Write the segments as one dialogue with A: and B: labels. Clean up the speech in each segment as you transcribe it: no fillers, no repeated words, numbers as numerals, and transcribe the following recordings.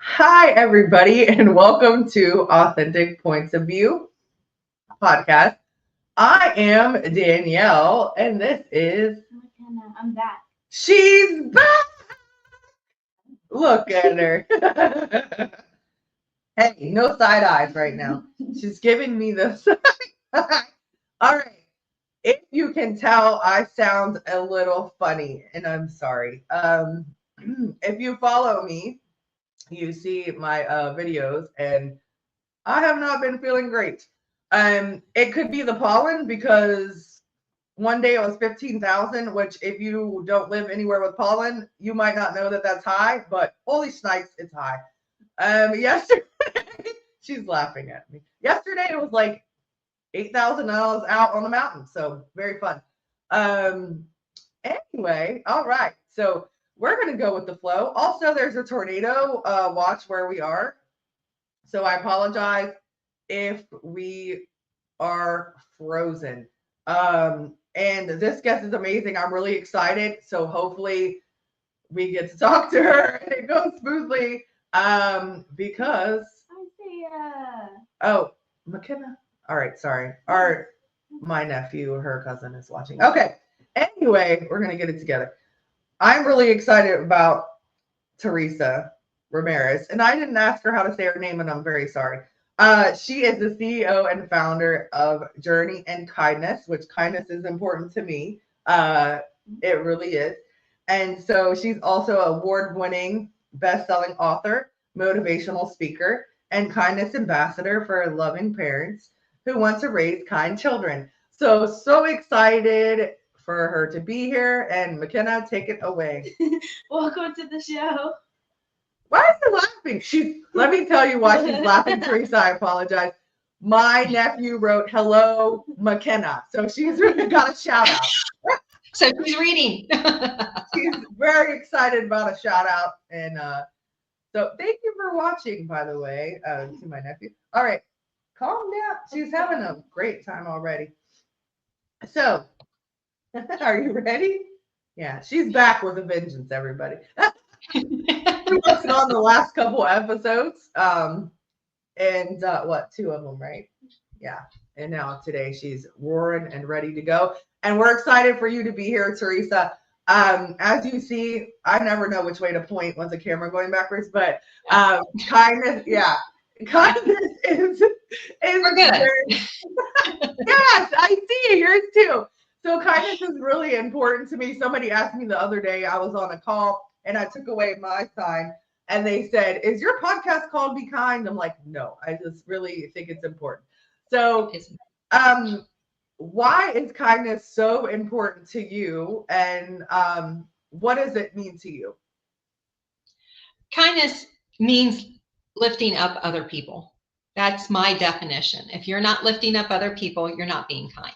A: Hi, everybody, and welcome to Authentic Points of View podcast. I am Danielle, and this is
B: McKenna, I'm back.
A: she's back. Look at her. Hey, no side eyes right now. She's giving me the side eye. All right. If you can tell, I sound a little funny, and I'm sorry. If you follow me, you see my videos, and I have not been feeling great. It could be the pollen because one day it was 15,000, which if you don't live anywhere with pollen, you might not know that that's high, but holy snipes, it's high. Yesterday, she's laughing at me. Yesterday it was like 8,000 out on the mountain, so very fun. Um, anyway, all right, so we're gonna go with the flow. Also, there's a tornado watch where we are, so I apologize if we are frozen. And this guest is amazing. I'm really excited. So hopefully we get to talk to her and it goes smoothly. Because
B: Isaiah.
A: oh, McKenna. All right, sorry. My nephew, her cousin is watching. Okay. Anyway, we're gonna get it together. I'm really excited about Teresa Rameriz, and I didn't ask her how to say her name, and I'm very sorry. She is the CEO and founder of Journey and Kindness, which kindness is important to me. It really is. And so she's also award-winning, best-selling author, motivational speaker, and kindness ambassador for loving parents who want to raise kind children. So excited for her to be here. And McKenna, take it away.
B: Welcome to the show.
A: Why is she laughing? Let me tell you why she's laughing, Teresa. I apologize. My nephew wrote hello McKenna. So she's really got a shout out.
C: So she's reading.
A: She's very excited about a shout out. And so thank you for watching, by the way, to my nephew. All right, calm down. She's having a great time already. So, are you ready? Yeah, she's back with a vengeance, everybody. We wasn't on the last couple episodes. And what, two of them, right? Yeah. And now today she's roaring and ready to go. And we're excited for you to be here, Teresa. As you see, I never know which way to point with the camera going backwards, but kindness, yeah. Kindness is
C: We're good.
A: Yes, I see yours too. So kindness is really important to me. Somebody asked me the other day, I was on a call and I took away my sign and they said, "Is your podcast called Be Kind?" I'm like, no, I just really think it's important. So why is kindness so important to you, and what does it mean to you?
C: Kindness means lifting up other people. That's my definition. If you're not lifting up other people, you're not being kind.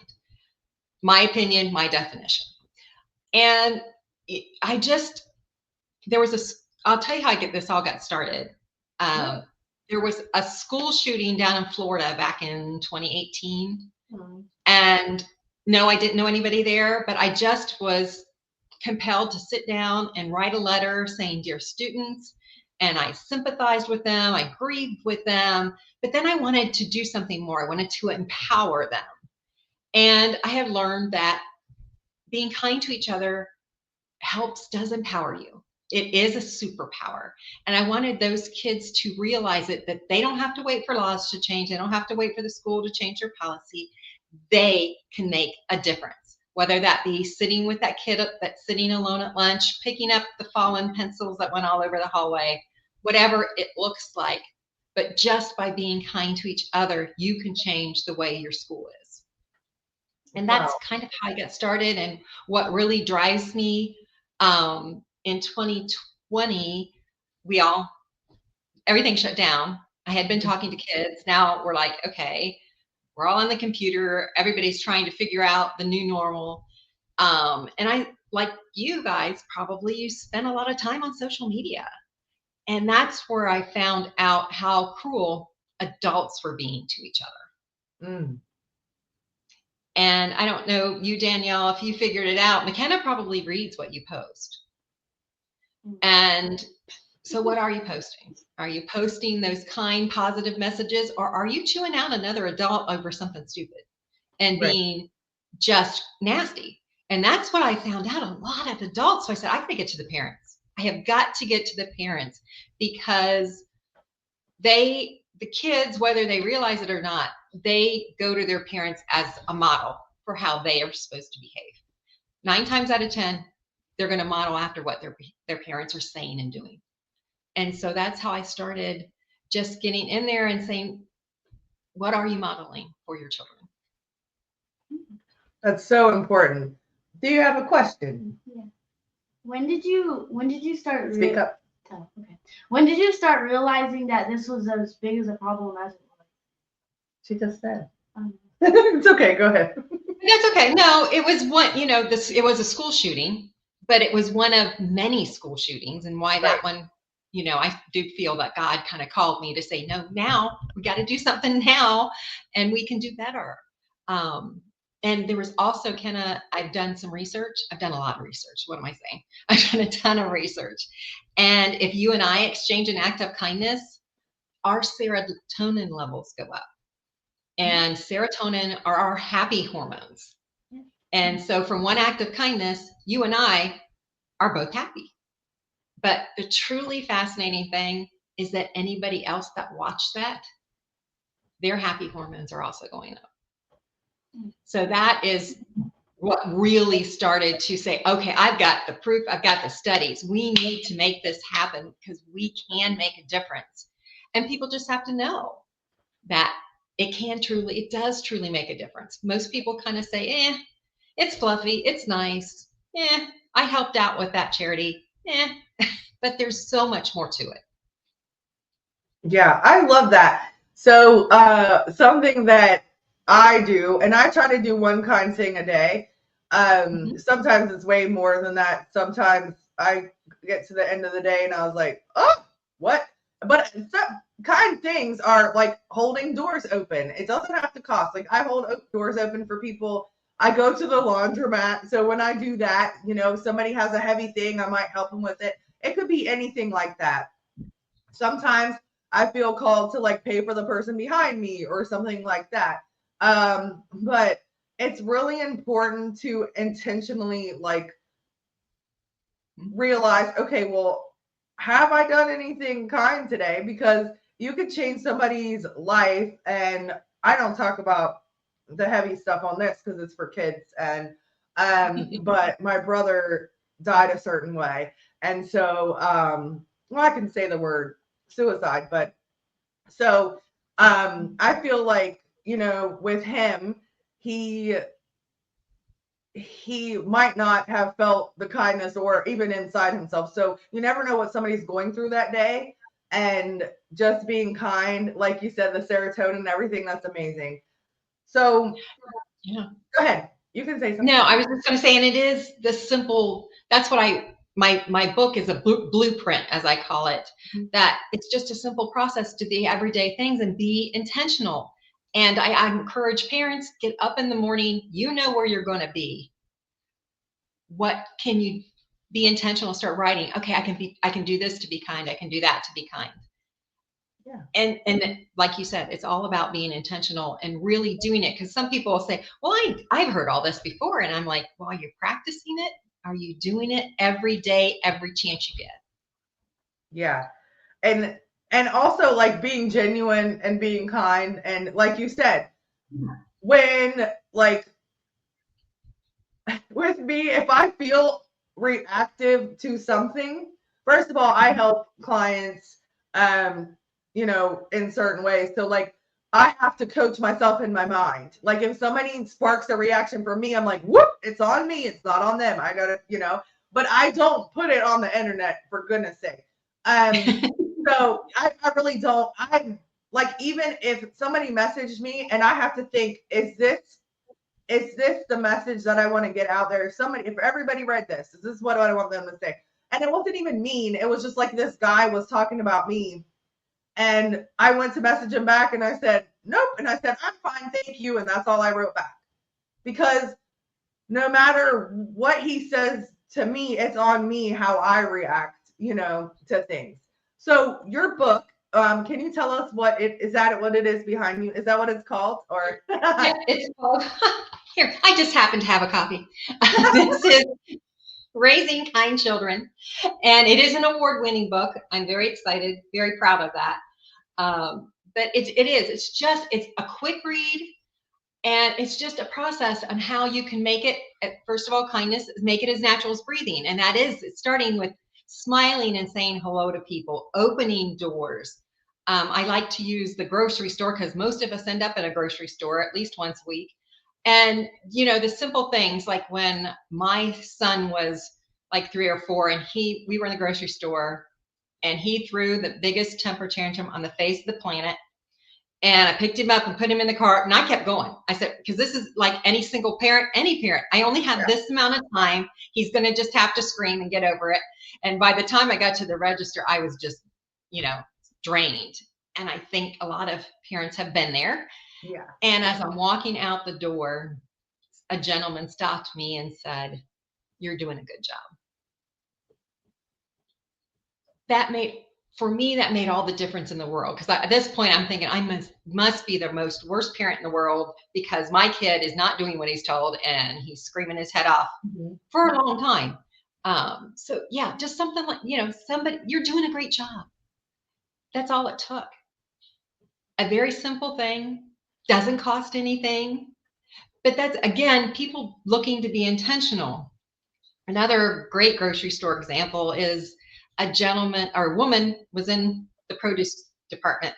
C: My opinion, my definition. And I'll tell you how this all got started. There was a school shooting down in Florida back in 2018. And no, I didn't know anybody there, but I just was compelled to sit down and write a letter saying, "Dear students," and I sympathized with them, I grieved with them, but then I wanted to do something more. I wanted to empower them. And I have learned that being kind to each other does empower you. It is a superpower. And I wanted those kids to realize that they don't have to wait for laws to change. They don't have to wait for the school to change their policy. They can make a difference, whether that be sitting with that kid that's sitting alone at lunch, picking up the fallen pencils that went all over the hallway, whatever it looks like. But just by being kind to each other, you can change the way your school is. And that's kind of how I got started. And what really drives me, in 2020, everything shut down. I had been talking to kids. Now we're like, okay, we're all on the computer. Everybody's trying to figure out the new normal. And I, like you guys, you spend a lot of time on social media. And that's where I found out how cruel adults were being to each other. And I don't know, you, Danielle, if you figured it out. McKenna probably reads what you post. And So what are you posting? Are you posting those kind, positive messages, or are you chewing out another adult over something stupid and
A: Right.
C: being just nasty? And that's what I found out, a lot of adults. So I said, I got to get to the parents. I have got to get to the parents, because the kids, whether they realize it or not, they go to their parents as a model for how they are supposed to behave. 9 times out of 10, they're going to model after what their parents are saying and doing. And so that's how I started, just getting in there and saying, what are you modeling for your children?
A: That's so important. Do you have a question?
B: Yeah. When did you start?
A: Speak up.
B: Oh, okay. When did you start realizing that this was as big as a problem as it was?
A: She just said. It's okay. Go ahead.
C: That's okay. No, it was one, it was a school shooting, but it was one of many school shootings. And why that one, I do feel that God kind of called me to say, no, now we got to do something now, and we can do better. And there was also I've done some research. I've done a lot of research. What am I saying? I've done a ton of research. And if you and I exchange an act of kindness, our serotonin levels go up. And serotonin are our happy hormones. And so from one act of kindness, you and I are both happy. But the truly fascinating thing is that anybody else that watched that, their happy hormones are also going up. So that is what really started to say, okay, I've got the proof, I've got the studies. We need to make this happen, because we can make a difference. And people just have to know that it does truly make a difference. Most people kind of say, it's fluffy, it's nice. I helped out with that charity. But there's so much more to it.
A: Yeah, I love that. So something that I do, and I try to do one kind thing a day. Sometimes it's way more than that. Sometimes I get to the end of the day and I was like, oh, what? But some kind things are like holding doors open. It doesn't have to cost. Like, I hold doors open for people. I go to the laundromat. So when I do that, somebody has a heavy thing, I might help them with it. It could be anything like that. Sometimes I feel called to like pay for the person behind me or something like that. But it's really important to intentionally like realize, okay, well, have I done anything kind today? Because you could change somebody's life. And I don't talk about the heavy stuff on this because it's for kids. And but my brother died a certain way. And so well, I can say the word suicide, but so I feel like, with him, he might not have felt the kindness or even inside himself. So you never know what somebody's going through that day. And just being kind, like you said, the serotonin and everything, that's amazing. So
C: Yeah.
A: Go ahead. You can say something.
C: No, I was just going to say, and it is the simple, that's what my book is a blueprint, as I call it, that it's just a simple process to the everyday things and be intentional. And I encourage parents, get up in the morning, where you're going to be. What can you be intentional? Start writing. Okay, I can do this to be kind. I can do that to be kind.
A: Yeah.
C: And like you said, it's all about being intentional and really doing it. Because some people will say, well, I've heard all this before. And I'm like, well, are you practicing it? Are you doing it every day, every chance you get?
A: Yeah. And also like being genuine and being kind. And like you said, when like with me, if I feel reactive to something, first of all, I help clients in certain ways. So like I have to coach myself in my mind. Like if somebody sparks a reaction for me, I'm like, whoop, it's on me. It's not on them. I gotta, but I don't put it on the internet, for goodness sake. So I really don't. I like, even if somebody messaged me and I have to think, is this the message that I want to get out there? If everybody read this, is this what I want them to say? And it wasn't even mean. It was just like this guy was talking about me. And I went to message him back and I said, nope. And I said, I'm fine, thank you. And that's all I wrote back. Because no matter what he says to me, it's on me how I react, to things. So your book, can you tell us what it is? That what it is behind you? Is that what it's called? Or
C: Yeah, it's called, here, I just happen to have a copy. This is Raising Kind Children, and it is an award-winning book. I'm very excited, very proud of that. But it's a quick read, and it's just a process on how you can make it, first of all, kindness, make it as natural as breathing. And that is starting with smiling and saying hello to people, opening doors. I like to use the grocery store because most of us end up in a grocery store at least once a week. And, the simple things like when my son was like 3 or 4 and we were in the grocery store and he threw the biggest temper tantrum on the face of the planet. And I picked him up and put him in the car, and I kept going. I said, because this is like any single parent, any parent. I only have this amount of time. He's going to just have to scream and get over it. And by the time I got to the register, I was just, drained. And I think a lot of parents have been there.
A: Yeah.
C: And as I'm walking out the door, a gentleman stopped me and said, "You're doing a good job." That made all the difference in the world, because at this point I'm thinking I must be the worst parent in the world because my kid is not doing what he's told and he's screaming his head off for a long time. So yeah, just something like, somebody, you're doing a great job. That's all it took. A very simple thing, doesn't cost anything, but that's, again, people looking to be intentional. Another great grocery store example is a gentleman or a woman was in the produce department,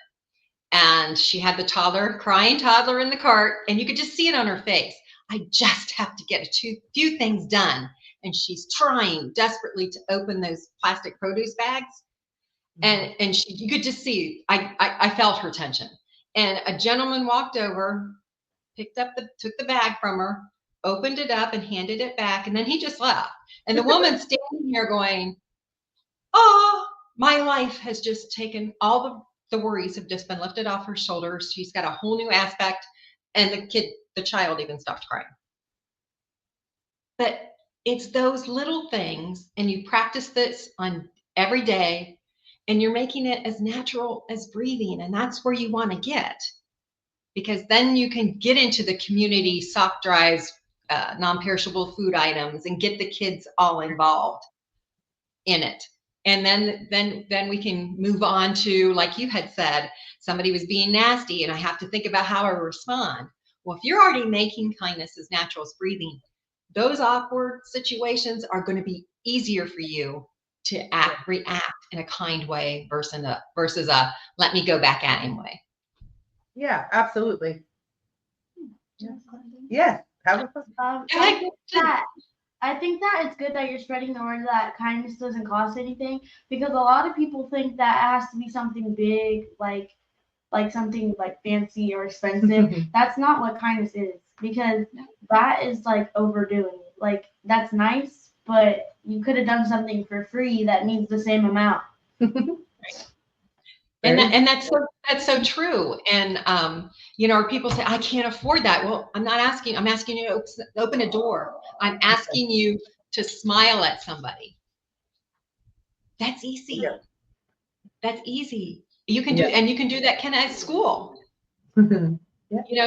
C: and she had the crying toddler in the cart, and you could just see it on her face. I just have to get a few things done. And she's trying desperately to open those plastic produce bags. And you could just see, I felt her tension. And a gentleman walked over, took the bag from her, opened it up and handed it back. And then he just left. And the woman's standing here going, "Oh, my life has just taken, all the worries have just been lifted off her shoulders. She's got a whole new aspect." And the child even stopped crying. But it's those little things, and you practice this on every day, and you're making it as natural as breathing. And that's where you want to get, because then you can get into the community sock drives, non-perishable food items, and get the kids all involved in it. And then we can move on to, like you had said, somebody was being nasty and I have to think about how I respond. Well, if you're already making kindness as natural as breathing, those awkward situations are going to be easier for you to react in a kind way versus a let me go back at him way.
A: Yeah, absolutely. Yes.
B: I think that it's good that you're spreading the word that kindness doesn't cost anything, because a lot of people think that it has to be something big, like something like fancy or expensive. That's not what kindness is, because that is like overdoing it. Like, that's nice, but you could have done something for free that means the same amount.
C: And that's so true. And people say, "I can't afford that." Well, I'm asking you to open a door. I'm asking you to smile at somebody. That's easy.
A: Yeah.
C: That's easy. You can do, and you can do that kind of at school.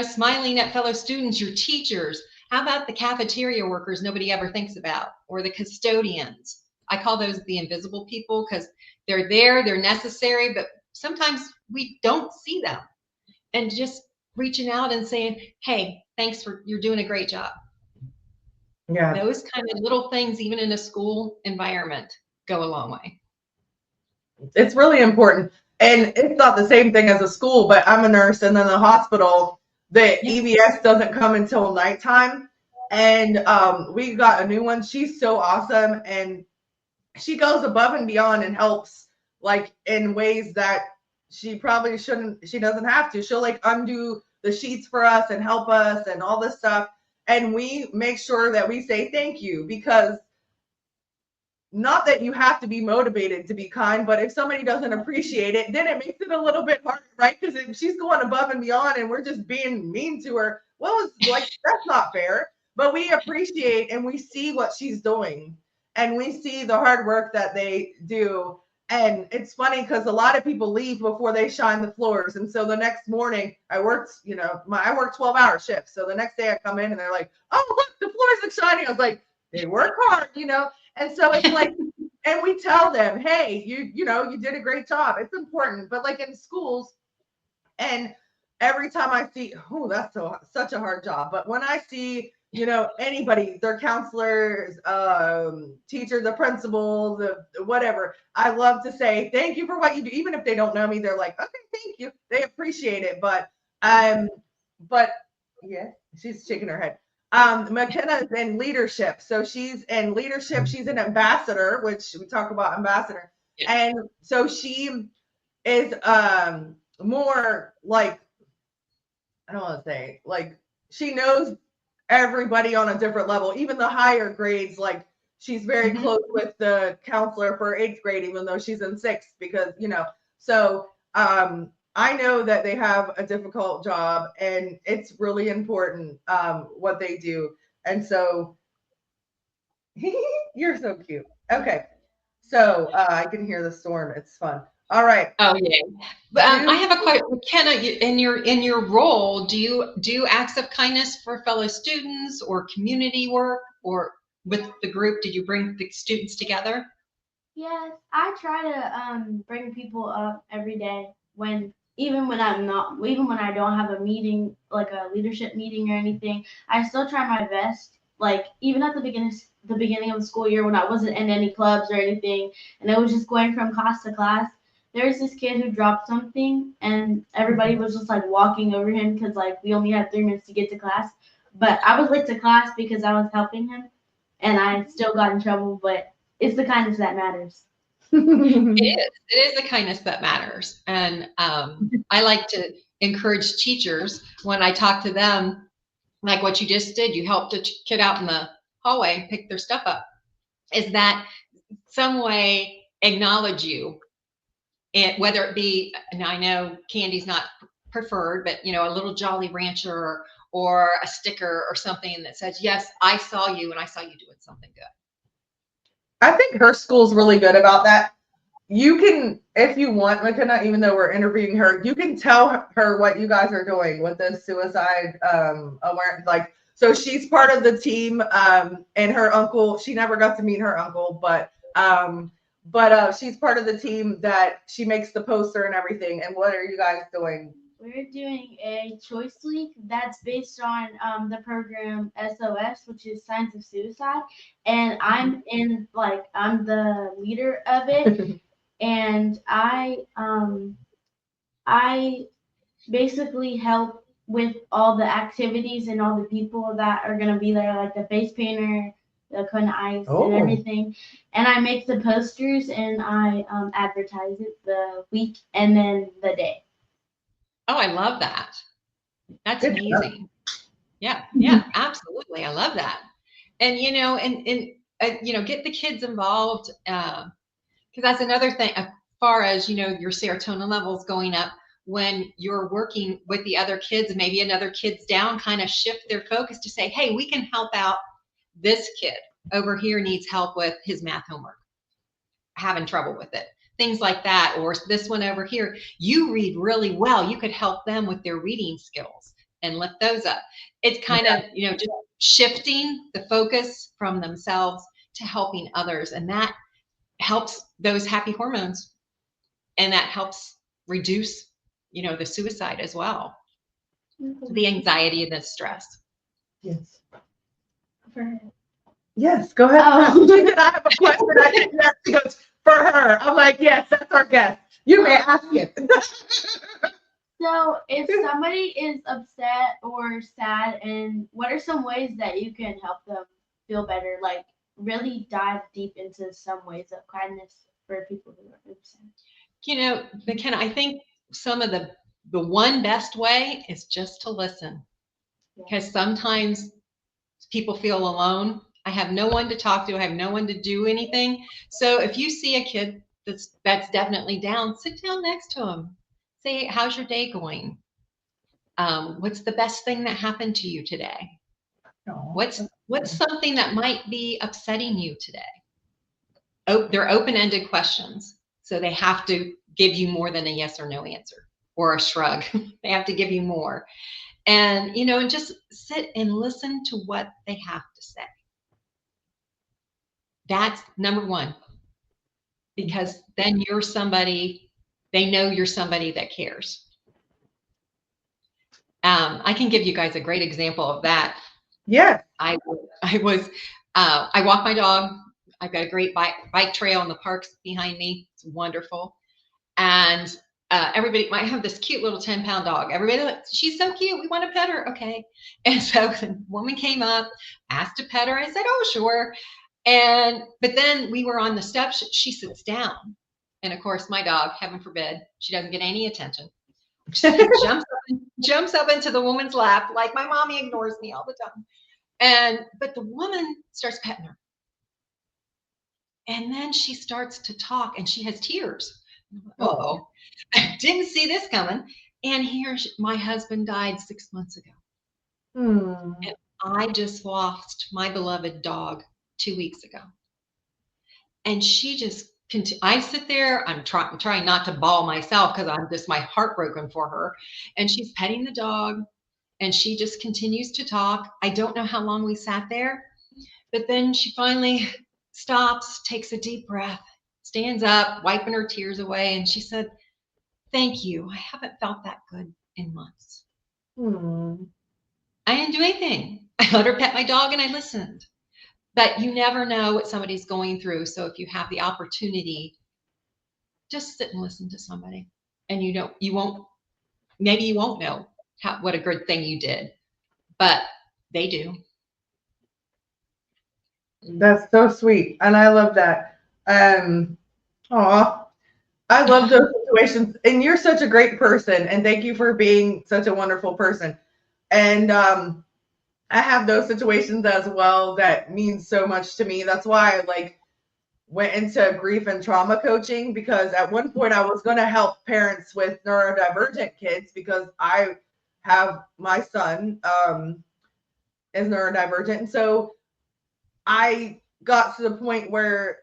C: Smiling at fellow students, your teachers. How about the cafeteria workers nobody ever thinks about, or the custodians? I call those the invisible people, because they're there, they're necessary, but sometimes we don't see them. And just reaching out and saying, "Hey, thanks you're doing a great job."
A: Yeah.
C: Those kind of little things, even in a school environment, go a long way.
A: It's really important. And it's not the same thing as a school, but I'm a nurse, and then the hospital, the EVS doesn't come until nighttime. And we got a new one. She's so awesome. And she goes above and beyond and helps, like, in ways that she probably shouldn't. She doesn't have to. She'll like undo the sheets for us and help us and all this stuff. And we make sure that we say thank you, because not that you have to be motivated to be kind, but if somebody doesn't appreciate it, then it makes it a little bit harder, right? Because if she's going above and beyond and we're just being mean to her, well, it's like, that's not fair. But we appreciate and we see what she's doing, and we see the hard work that they do. And it's funny because a lot of people leave before they shine the floors. And so the next morning I worked, I work 12-hour shifts. So the next day I come in and they're like, oh, look, the floors are shining. I was like, they work hard, And so it's like, and we tell them, hey, you did a great job. It's important. But like in schools, and every time I see, oh, that's such a hard job. But when I see, anybody, their counselors, teacher, the principal, the whatever, I love to say thank you for what you do. Even if they don't know me, they're like, okay, thank you. They appreciate it. But yeah, she's shaking her head. McKenna is in leadership. So she's in leadership. She's an ambassador, which we talk about ambassador.
C: Yeah.
A: And so she is more like, I don't want to say, like, she knows everybody on a different level, even the higher grades. Like, she's very close with the counselor for 8th grade, even though she's in 6th, because, so I know that they have a difficult job, and it's really important what they do. And so you're so cute. Okay. So I can hear the storm. It's fun. All right.
C: Oh yeah. But I have a question, McKenna. In your role, do you do acts of kindness for fellow students or community work, or with the group? Did you bring the students together?
B: Yes, I try to bring people up every day even when I don't have a meeting, like a leadership meeting or anything. I still try my best. Like even at the beginning of the school year when I wasn't in any clubs or anything, and I was just going from class to class. There was this kid who dropped something, and everybody was just like walking over him because like we only had 3 minutes to get to class. But I was late to class because I was helping him, and I still got in trouble. But it's the kindness that matters.
C: It is the kindness that matters. And I like to encourage teachers when I talk to them, like what you just did, you helped a kid out in the hallway pick their stuff up, is that some way acknowledge you, and whether it be, and I know candy's not preferred, but a little Jolly Rancher or a sticker or something that says, yes, I saw you and I saw you doing something good.
A: I think her school's really good about that. You can, if you want, McKenna, even though we're interviewing her, you can tell her what you guys are doing with the suicide awareness. Like, so she's part of the team, and her uncle, she never got to meet her uncle, but she's part of the team that she makes the poster and everything. And what are you guys doing?
B: We're doing a choice week that's based on the program SOS, which is Signs of Suicide, and I'm the leader of it, and I basically help with all the activities and all the people that are gonna be there, like the face painter, the cone ice, and everything. And I make the posters and I advertise it the week and then the day.
C: Oh, I love that. That's amazing. Yeah, absolutely. I love that. And get the kids involved, because that's another thing. As far as your serotonin levels going up when you're working with the other kids, maybe another kid's down, kind of shift their focus to say, hey, we can help out this kid over here needs help with his math homework, having trouble with it. Things like that, or this one over here, you read really well. You could help them with their reading skills and lift those up. It's kind of, just shifting the focus from themselves to helping others. And that helps those happy hormones. And that helps reduce, the suicide as well. The anxiety and the stress.
A: Yes. Yes, go ahead. Oh. She said, I have a question. I didn't ask. She goes, for her. I'm like, yes, that's our guest. You may ask it.
B: So if somebody is upset or sad, and what are some ways that you can help them feel better? Like really dive deep into some ways of kindness for people who are upset.
C: McKenna, I think some of the one best way is just to listen. Because sometimes people feel alone. I have no one to talk to. I have no one to do anything. So if you see a kid that's definitely down, sit down next to them. Say, how's your day going? What's the best thing that happened to you today? What's something that might be upsetting you today? Oh, they're open-ended questions. So they have to give you more than a yes or no answer or a shrug. They have to give you more. And, and just sit and listen to what they have to say. That's number one, because then you're somebody, they know you're somebody that cares. I can give you guys a great example of that.
A: Yeah.
C: I walk my dog. I've got a great bike trail in the parks behind me. It's wonderful. And everybody might have this cute little 10-pound dog. Everybody, she's so cute. We want to pet her. Okay. And so the woman came up, asked to pet her. I said, oh, sure. But then we were on the steps. She sits down. And of course, my dog, heaven forbid, she doesn't get any attention. She jumps up into the woman's lap like my mommy ignores me all the time. But the woman starts petting her. And then she starts to talk and she has tears. Uh-oh. I didn't see this coming. And my husband died 6 months ago. And I just lost my beloved dog 2 weeks ago. And she just I sit there, I'm trying not to bawl myself because I'm just my heartbroken for her. And she's petting the dog and she just continues to talk. I don't know how long we sat there, but then she finally stops, takes a deep breath, stands up, wiping her tears away. And she said, thank you. I haven't felt that good in months. I didn't do anything. I let her pet my dog and I listened. But you never know what somebody's going through. So if you have the opportunity, just sit and listen to somebody. And maybe you won't know what a good thing you did, but they do.
A: That's so sweet. And I love that. I love those situations. And you're such a great person. And thank you for being such a wonderful person. And I have those situations as well that mean so much to me. That's why I went into grief and trauma coaching, because at one point I was going to help parents with neurodivergent kids because I have my son is neurodivergent. And so I got to the point where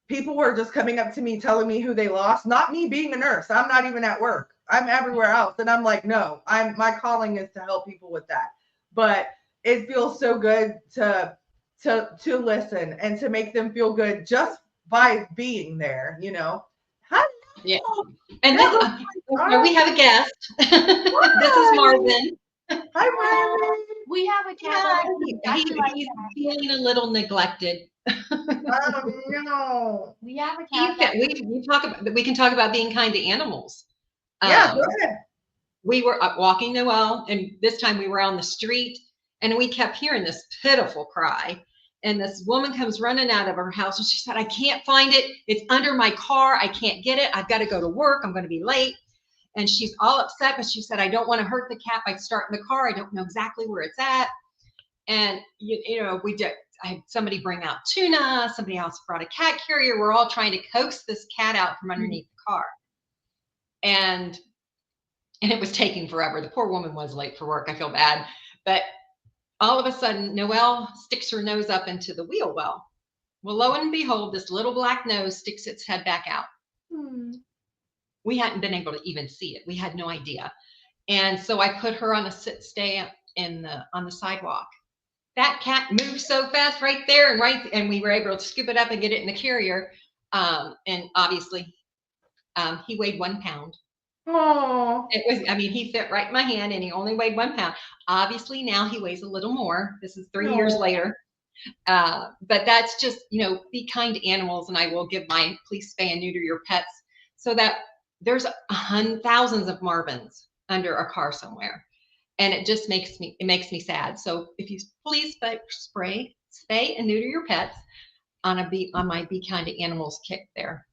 A: people were just coming up to me telling me who they lost, not me being a nurse. I'm not even at work. I'm everywhere else. And I'm like, no, my calling is to help people with that. But it feels so good to listen and to make them feel good just by being there, Hi.
C: Yeah. And then we have a guest. This is Marvin.
A: Hi, Marvin.
B: We have a cat.
C: He's feeling a little neglected.
A: Oh no.
B: We have a cat.
C: We can talk about being kind to animals.
A: Yeah, go ahead.
C: We were walking Noelle, and this time we were on the street, and we kept hearing this pitiful cry. And this woman comes running out of her house, and she said, I can't find it. It's under my car. I can't get it. I've got to go to work. I'm going to be late. And she's all upset, but she said, I don't want to hurt the cat by starting the car. I don't know exactly where it's at. And, we did. I had somebody bring out tuna. Somebody else brought a cat carrier. We're all trying to coax this cat out from underneath the car. And it was taking forever. The poor woman was late for work. I feel bad. But all of a sudden, Noelle sticks her nose up into the wheel well. Well, lo and behold, this little black nose sticks its head back out. We hadn't been able to even see it. We had no idea. And so I put her on a stay on the sidewalk. That cat moved so fast right there and we were able to scoop it up and get it in the carrier. And obviously, he weighed 1 pound.
A: Oh,
C: he fit right in my hand and he only weighed 1 pound. Obviously now he weighs a little more. This is 3 years later. But that's just, be kind to animals. And I will give my please spay and neuter your pets, so that there's thousands of Marvins under a car somewhere. And it just makes me sad. So if you please spay and neuter your pets on my Be Kind to Animals kick there.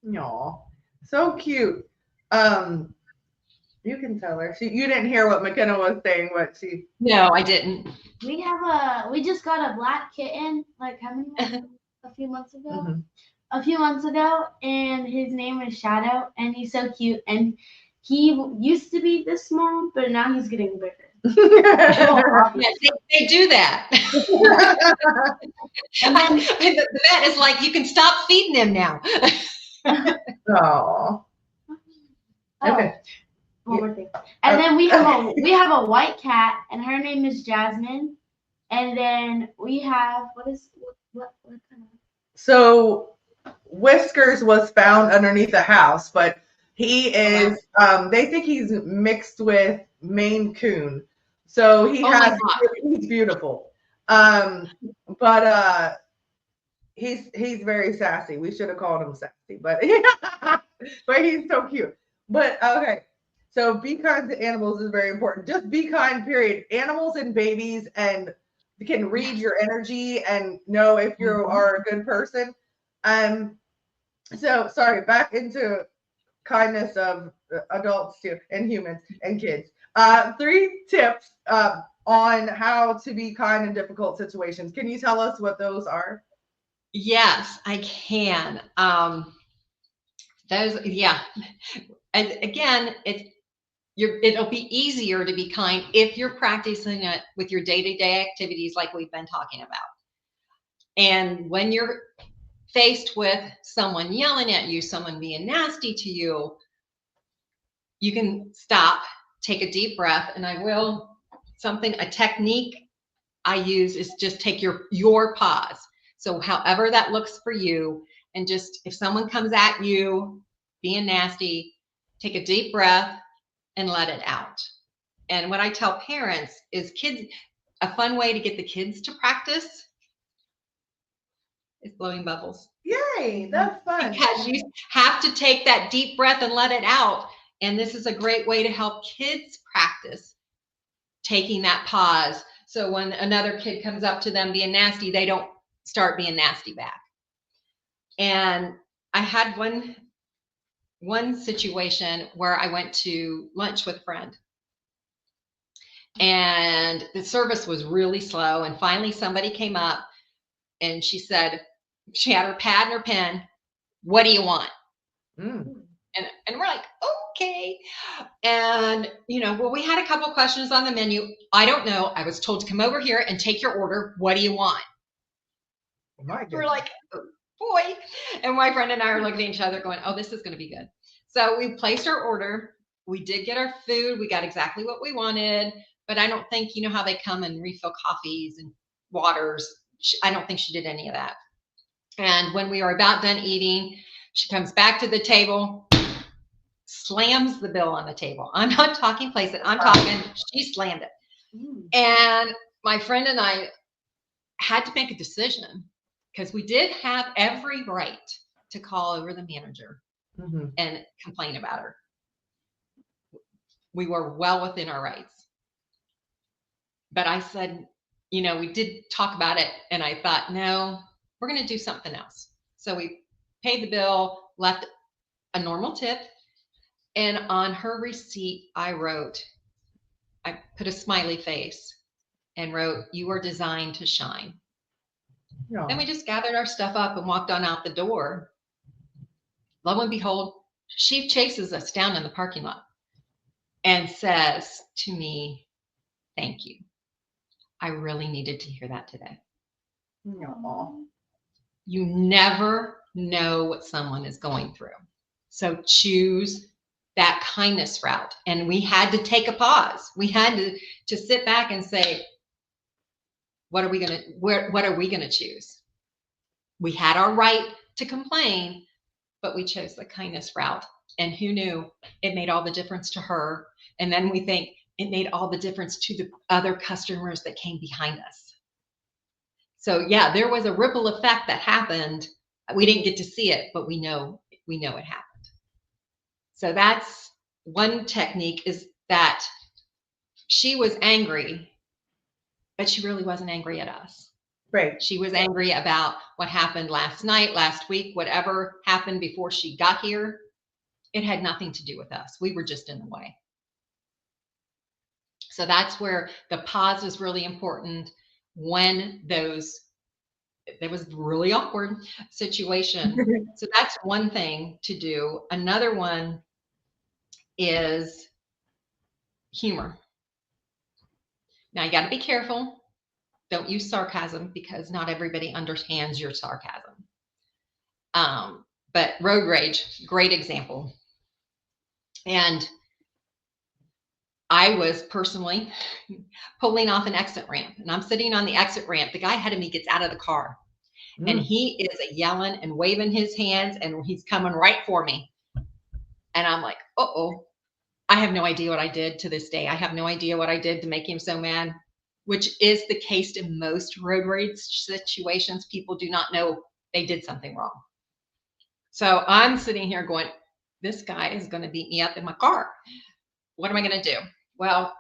A: No, so cute. You can tell her. You didn't hear what McKenna was saying.
C: No, I didn't.
B: We just got a black kitten, like how many months? A few months ago.
A: Mm-hmm.
B: A few months ago, and his name is Shadow, and he's so cute. And he used to be this small, but now he's getting bigger.
C: Yes, they do that. And then the vet is like, you can stop feeding him now.
A: Oh. Okay.
B: One more thing. And then we have a white cat, and her name is Jasmine. And then we have what kind of?
A: So Whiskers was found underneath a house, but he is they think he's mixed with Maine Coon. So he's beautiful. But he's very sassy. We should have called him sassy, but but he's so cute. But okay. So be kind to animals is very important. Just be kind, period. Animals and babies and can read your energy and know if you are a good person. So sorry, back into kindness of adults too and humans and kids. 3 tips on how to be kind in difficult situations. Can you tell us what those are?
C: Yes, I can. Those, yeah. And again, it'll be easier to be kind if you're practicing it with your day-to-day activities like we've been talking about. And when you're faced with someone yelling at you, someone being nasty to you, you can stop, take a deep breath, and a technique I use is just take your pause. So however that looks for you, and just if someone comes at you being nasty, take a deep breath and let it out. And what I tell parents is a fun way to get the kids to practice is blowing bubbles.
A: Yay, that's fun.
C: Because you have to take that deep breath and let it out. And this is a great way to help kids practice taking that pause. So when another kid comes up to them being nasty, they don't start being nasty back. And I had one situation where I went to lunch with a friend. And the service was really slow. And finally somebody came up and she said, she had her pad and her pen. What do you want? And we're like, okay. And, we had a couple questions on the menu. I don't know. I was told to come over here and take your order. What do you want? We're like, oh, boy. And my friend and I are looking at each other going, oh, this is going to be good. So we placed our order. We did get our food. We got exactly what we wanted. But I don't think, how they come and refill coffees and waters. I don't think she did any of that. And when we were about done eating, she comes back to the table, slams the bill on the table. I'm not talking place it. I'm talking, she slammed it. And my friend and I had to make a decision because we did have every right to call over the manager and complain about her. We were well within our rights. But I said, we did talk about it. And I thought, no, we're going to do something else. So we paid the bill, left a normal tip. And on her receipt, I put a smiley face and wrote, you are designed to shine. No. Then we just gathered our stuff up and walked on out the door. Lo and behold, she chases us down in the parking lot and says to me, thank you. I really needed to hear that today.
A: Aww.
C: You never know what someone is going through. So choose that kindness route. And we had to take a pause. We had to sit back and say, what are we going to choose? We had our right to complain, but we chose the kindness route. And who knew it made all the difference to her. And then we think it made all the difference to the other customers that came behind us. So yeah, there was a ripple effect that happened. We didn't get to see it, but we know it happened. So that's one technique, is that she was angry, but she really wasn't angry at us.
A: Right.
C: She was angry about what happened last night, last week, whatever happened before she got here. It had nothing to do with us. We were just in the way. So that's where the pause is really important when there was a really awkward situation. So that's one thing to do. Another one is humor. Now you got to be careful. Don't use sarcasm because not everybody understands your sarcasm. But road rage, great example. And I was personally pulling off an exit ramp, and I'm sitting on the exit ramp. The guy ahead of me gets out of the car, and he is yelling and waving his hands, and he's coming right for me. And I'm like, uh-oh, I have no idea what I did to this day. I have no idea what I did to make him so mad, which is the case in most road rage situations. People do not know they did something wrong. So I'm sitting here going, this guy is going to beat me up in my car. What am I going to do? Well,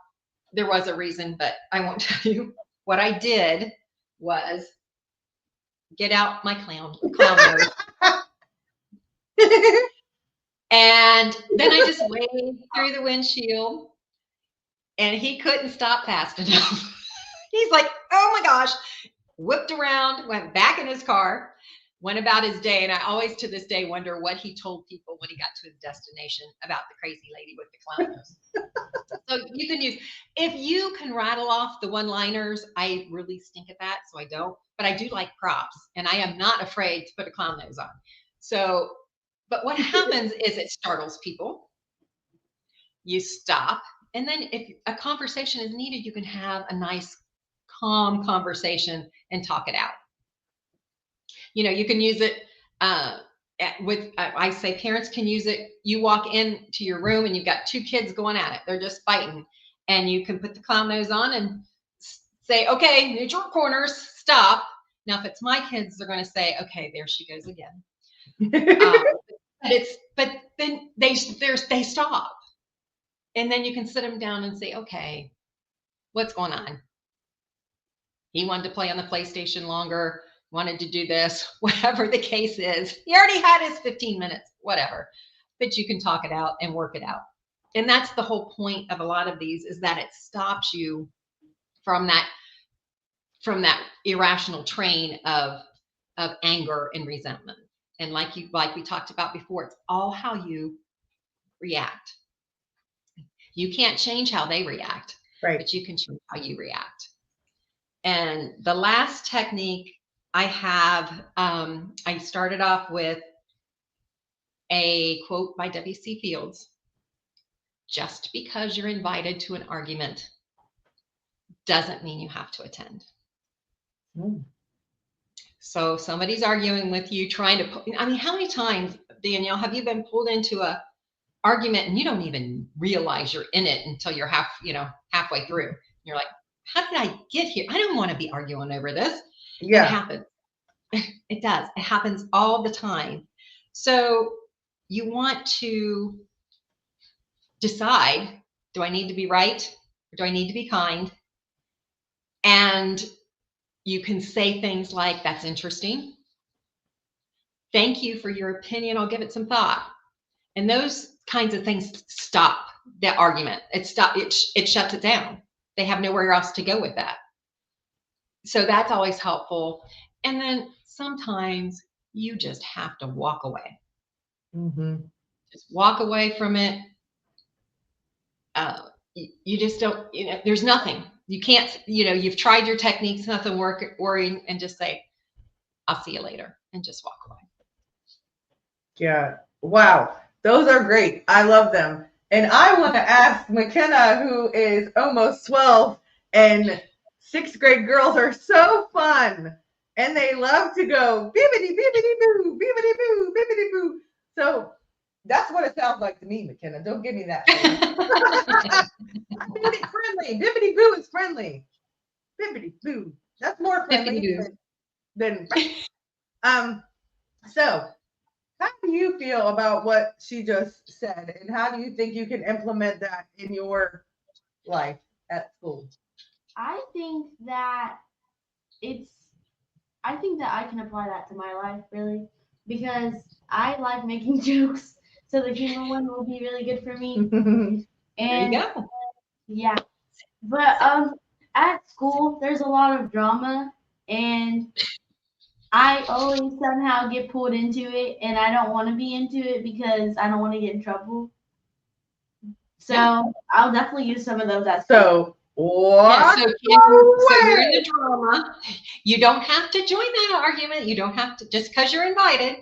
C: there was a reason, but I won't tell you. What I did was get out my clown nose. And then I just waved through the windshield, and he couldn't stop fast enough. He's like, oh my gosh, whipped around, went back in his car, went about his day. And I always to this day wonder what he told people when he got to his destination about the crazy lady with the clown nose. So you can use, if you can rattle off the one-liners, I really stink at that, so I don't. But I do like props, and I am not afraid to put a clown nose on. So, but what happens is it startles people. You stop, and then if a conversation is needed, you can have a nice, calm conversation and talk it out. You know, you can use it I say parents can use it. You walk into your room and you've got two kids going at it. They're just fighting. And you can put the clown nose on and say, okay, neutral corners, stop. Now, if it's my kids, they're going to say, okay, there she goes again. But then they stop. And then you can sit them down and say, okay, what's going on? He wanted to play on the PlayStation longer, wanted to do this, whatever the case is. He already had his 15 minutes, whatever. But you can talk it out and work it out. And that's the whole point of a lot of these, is that it stops you from that irrational train of anger and resentment. And like we talked about before, it's all how you react. You can't change how they react,
A: right?
C: But you can change how you react. And the last technique I have, I started off with a quote by W.C. Fields. Just because you're invited to an argument doesn't mean you have to attend. So somebody's arguing with you, trying to, I mean, how many times, Danielle, have you been pulled into a argument and you don't even realize you're in it until you're halfway through? You're like, how did I get here? I don't want to be arguing over this.
A: Yeah.
C: It happens. It does. It happens all the time. So you want to decide, do I need to be right? Or do I need to be kind? And you can say things like, that's interesting. Thank you for your opinion. I'll give it some thought. And those kinds of things stop the argument. It shuts it down. They have nowhere else to go with that. So that's always helpful. And then sometimes you just have to walk away.
A: Mm-hmm.
C: Just walk away from it. You just don't, there's nothing. You can't, you've tried your techniques, nothing worrying, and just say, I'll see you later, and just walk away.
A: Yeah. Wow. Those are great. I love them. And I want to ask McKenna, who is almost 12, and 6th grade girls are so fun. And they love to go bibbidi bibbidi boo, bibbidi boo, bibbidi boo. So that's what it sounds like to me, McKenna. Don't give me that. Bibbidi friendly. Bibbidi boo is friendly. Bibbidi boo. That's more friendly than so how do you feel about what she just said, and how do you think you can implement that in your life at school?
B: I think that I can apply that to my life, really, because I like making jokes, so the humor one will be really good for me.
C: And there you go.
B: Yeah, but at school there's a lot of drama, and I always somehow get pulled into it, and I don't want to be into it because I don't want to get in trouble. So I'll definitely use some of those at school.
A: So what?
C: Yeah, so you're in the drama. You don't have to join that argument. You don't have to, just because you're invited.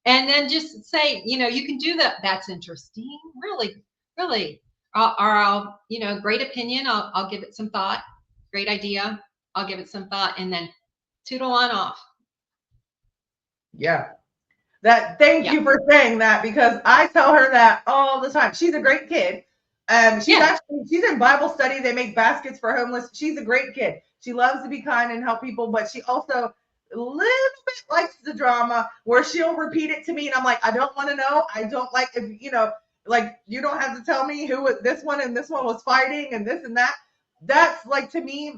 C: And then just say, you can do that. That's interesting. Really, really. Or I'll, great opinion. I'll give it some thought. Great idea. I'll give it some thought, and then toodle on off.
A: Yeah. Thank you for saying that, because I tell her that all the time. She's a great kid. She's in Bible study. They make baskets for homeless. She's a great kid. She loves to be kind and help people, but she also a little bit likes the drama where she'll repeat it to me, and I'm like, I don't want to know. I don't like, if like, you don't have to tell me who this one and this one was fighting and this and that. That's like, to me,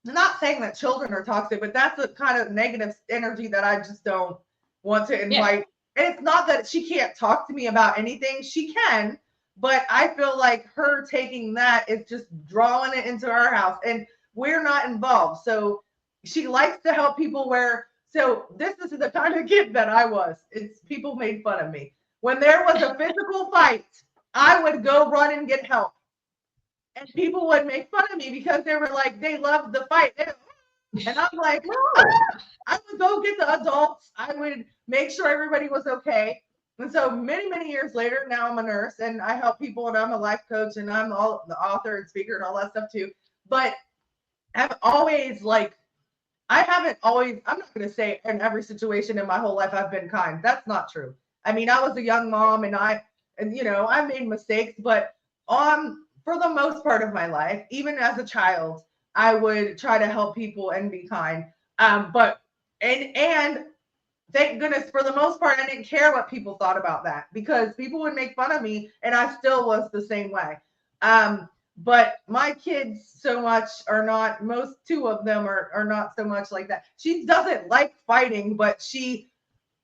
A: I'm not saying that children are toxic, but that's the kind of negative energy that I just don't want to invite. Yeah. And it's not that she can't talk to me about anything. She can, but I feel like her taking that is just drawing it into our house, and we're not involved. So she likes to help people so this is the kind of kid that I was. People made fun of me. When there was a physical fight, I would go run and get help. And people would make fun of me because they were like, they loved the fight. And I'm like, no. I would go get the adults. I would make sure everybody was okay. And so many, many years later, now I'm a nurse and I help people, and I'm a life coach, and I'm the author and speaker and all that stuff too. But I'm not going to say in every situation in my whole life I've been kind. That's not true. I mean, I was a young mom, and I made mistakes, but for the most part of my life, even as a child, I would try to help people and be kind. But thank goodness, for the most part, I didn't care what people thought about that, because people would make fun of me, and I still was the same way. But my kids so much are not. Two of them are not so much like that. She doesn't like fighting, but she's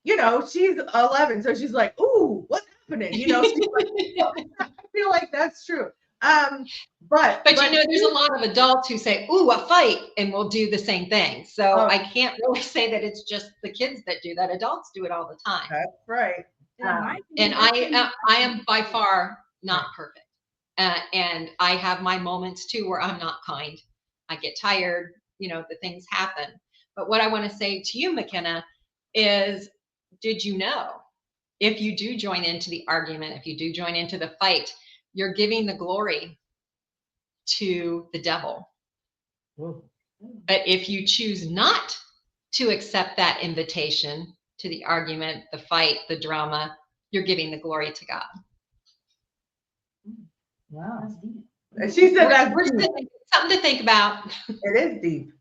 A: 11, so she's like, "Ooh, what's happening?" She's like, I feel like that's true. But
C: there's a lot of adults who say, "Ooh, a fight," and will do the same thing. So I can't really say that it's just the kids that do that. Adults do it all the time.
A: That's right.
C: And I am by far not perfect. And I have my moments too where I'm not kind. I get tired, the things happen. But what I want to say to you, McKenna, is, did you know, if you do join into the argument, if you do join into the fight, you're giving the glory to the devil. Whoa. But if you choose not to accept that invitation to the argument, the fight, the drama, you're giving the glory to God.
A: Wow. That's deep. She said that's
C: something to think about.
A: It is deep.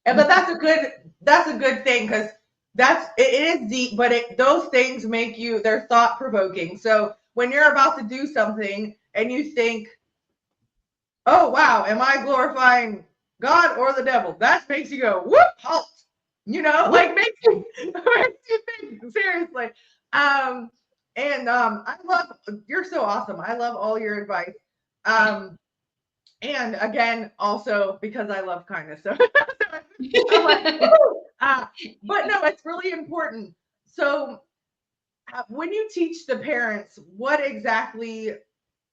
A: But that's a good thing, because it is deep, but those things they're thought provoking. So when you're about to do something and you think, oh wow, am I glorifying God or the devil? That makes you go, whoop, halt. Makes you think, seriously. I love, you're so awesome. I love all your advice. And again, also because I love kindness. So I'm like, but no, it's really important. So when you teach the parents, what exactly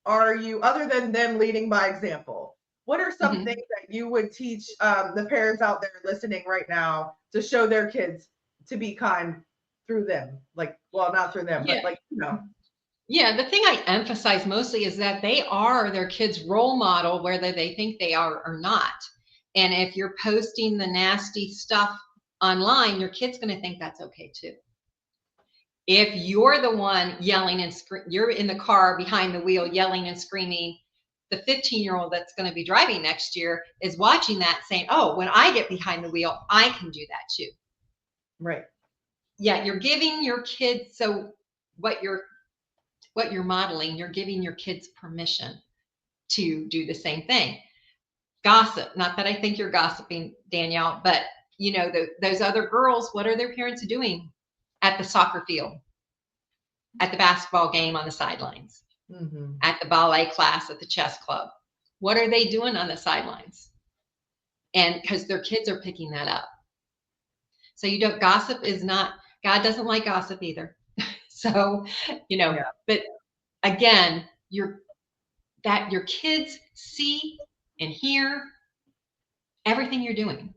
A: are you, other than them leading by example, what are some things that you would teach the parents out there listening right now to show their kids to be kind through them? Not through them, but
C: Yeah, the thing I emphasize mostly is that they are their kids' role model, whether they think they are or not. And if you're posting the nasty stuff online, your kid's going to think that's okay too. If you're the one yelling and you're in the car behind the wheel yelling and screaming, the 15-year-old that's going to be driving next year is watching that saying, oh, when I get behind the wheel, I can do that too.
A: Right.
C: Yeah, you're giving your kids, so what you're modeling, you're giving your kids permission to do the same thing. Gossip, not that I think you're gossiping, Danielle, but those other girls, what are their parents doing at the soccer field, at the basketball game on the sidelines, at the ballet class, at the chess club? What are they doing on the sidelines? And because their kids are picking that up. So gossip is not, God doesn't like gossip either. So, but again, your kids see and hear everything you're doing.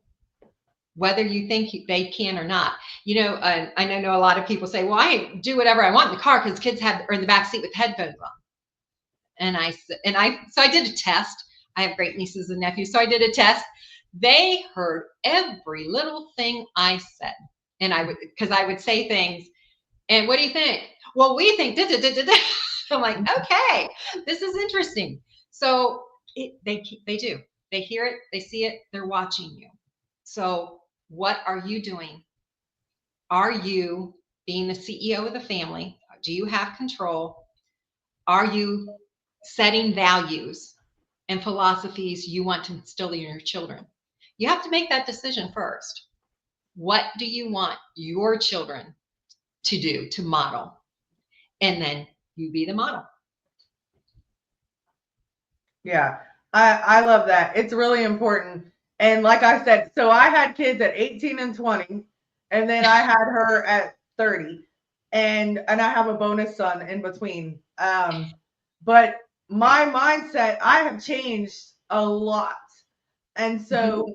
C: whether you think they can or not. You know, I know a lot of people say, well, I do whatever I want in the car because kids are in the back seat with headphones on. So I did a test. I have great nieces and nephews, so I did a test. They heard every little thing I said, and because I would say things. And what do you think? Well, we think da, da, da, da, da. I'm like, okay, this is interesting. So they do. They hear it, they see it, they're watching you. So what are you doing? Are you being the CEO of the family? Do you have control? Are you setting values and philosophies you want to instill in your children? You have to make that decision first. What do you want your children to do, to model? And then you be the model.
A: Yeah, I love that. It's really important. And like I said, so I had kids at 18 and 20, and then I had her at 30, and I have a bonus son in between. But my mindset, I have changed a lot. And so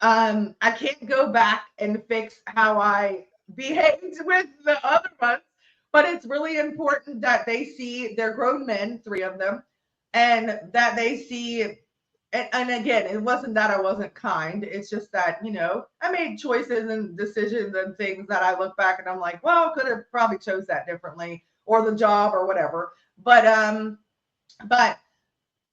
A: I can't go back and fix how I behaved with the other ones, but it's really important that they see they're grown men, three of them, and that they see. And again, it wasn't that I wasn't kind. It's just that, I made choices and decisions and things that I look back and I'm like, well, could have probably chose that differently, or the job or whatever. But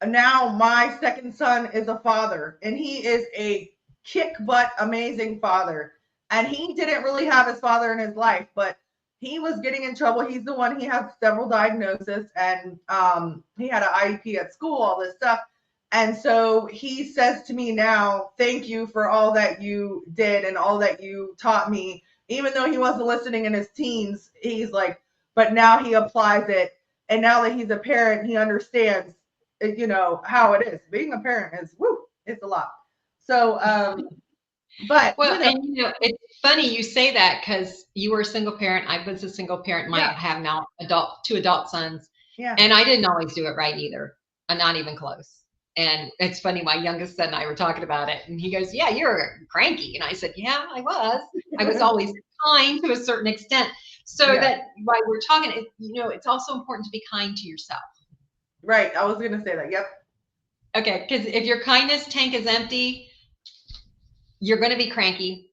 A: now my second son is a father, and he is a kick butt amazing father. And he didn't really have his father in his life, but he was getting in trouble. He's the one, he had several diagnoses, and he had an IEP at school, all this stuff. And so he says to me now, thank you for all that you did and all that you taught me. Even though he wasn't listening in his teens, he's like, but now he applies it. And now that he's a parent, he understands, how it is. Being a parent is, it's a lot. So, but
C: well, and it's funny you say that, because you were a single parent. I was a single parent. I have now two adult sons.
A: Yeah.
C: And I didn't always do it right either. I'm not even close. And it's funny, my youngest son and I were talking about it, and he goes, yeah, you're cranky. And I said, yeah, I was. I was always kind to a certain extent. So that while we're talking, it's also important to be kind to yourself.
A: Right. I was going to say that. Yep.
C: Okay. Because if your kindness tank is empty, you're going to be cranky.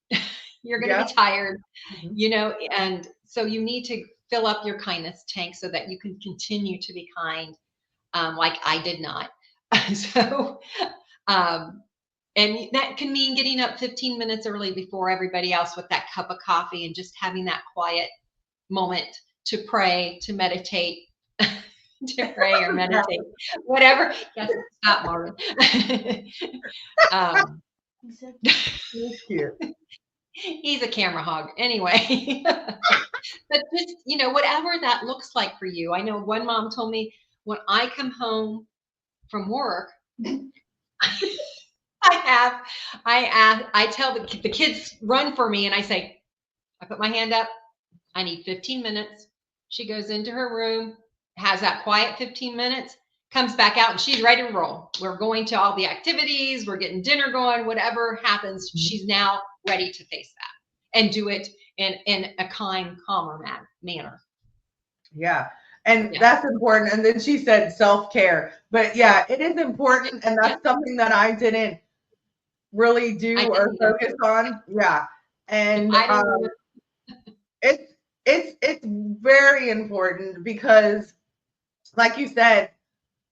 C: You're going to be tired, and so you need to fill up your kindness tank so that you can continue to be kind, like I did not. So, and that can mean getting up 15 minutes early before everybody else with that cup of coffee and just having that quiet moment to pray, to meditate, to pray or meditate, whatever. Yes, stop, Marvin.
A: He's cute.
C: He's a camera hog anyway. But just, whatever that looks like for you. I know one mom told me, when I come home from work, I tell the kids run for me, and I say, I put my hand up, I need 15 minutes. She goes into her room, has that quiet 15 minutes, comes back out, and she's ready to roll. We're going to all the activities, we're getting dinner going, whatever happens, she's now ready to face that and do it in a kind, calmer manner.
A: Yeah. And that's important. And then she said self-care. But yeah, it is important. And that's something that I didn't really do or focus on. Yeah. And it's very important, because like you said,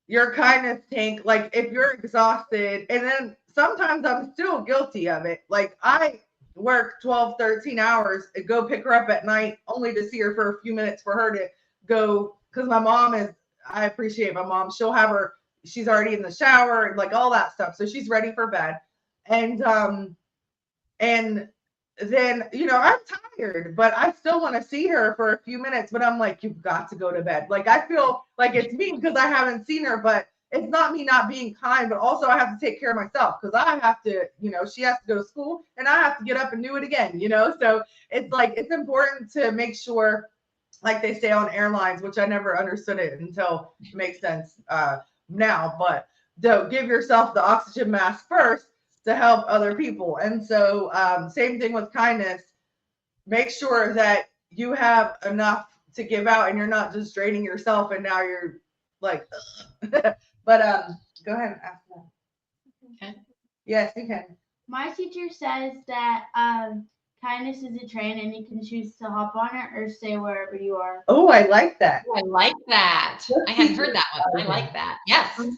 A: your kindness tank, like if you're exhausted, and then sometimes I'm still guilty of it. Like I work 12, 13 hours and go pick her up at night only to see her for a few minutes for her to go, because my mom I appreciate my mom. She's already in the shower and like all that stuff. So she's ready for bed. And then, I'm tired, but I still want to see her for a few minutes, but I'm like, you've got to go to bed. Like, I feel like it's me because I haven't seen her, but it's not me not being kind, but also I have to take care of myself, because I have to, she has to go to school and I have to get up and do it again, so it's like, it's important to make sure, like they say on airlines, which I never understood it until it makes sense now, but give yourself the oxygen mask first, to help other people. And so same thing with kindness. Make sure that you have enough to give out and you're not just draining yourself and now you're like but go ahead and ask that.
C: Okay.
A: Yes, you can.
B: My teacher says that kindness is a train and you can choose to hop on it or stay wherever you are.
A: Oh, I like that.
C: I like that. I hadn't heard that one. I like that. Yes.
B: And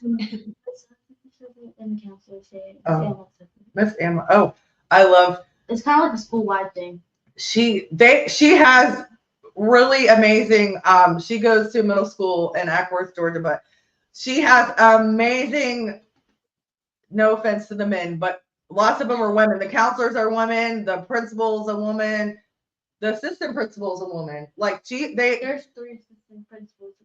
B: the counselor say
A: Oh. Miss Emma. Oh, I love.
B: It's kind of like a school-wide thing.
A: She has really amazing. She goes to middle school in Ackworth, Georgia, but she has amazing. No offense to the men, but lots of them are women. The counselors are women. The principal's a woman. The assistant principal's a woman. Like
B: there's 3 assistant principals.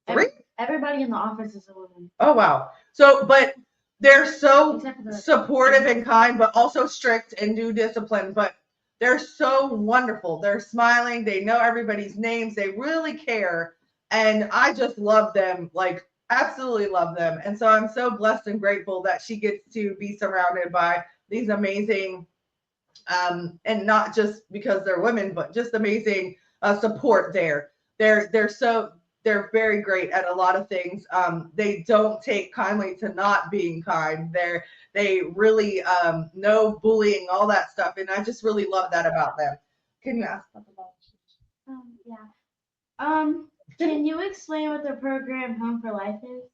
A: 3?
B: Everybody in the office is a woman.
A: Oh wow. So, but they're so supportive and kind, but also strict and do discipline. But they're so wonderful. They're smiling. They know everybody's names. They really care. And I just love them, like absolutely love them. And so I'm so blessed and grateful that she gets to be surrounded by these amazing, and not just because they're women, but just amazing support there. They're very great at a lot of things. They don't take kindly to not being kind. They really know bullying, all that stuff, and I just really love that about them. Can you ask about that?
B: Yeah. Can you explain what the program Home for Life is?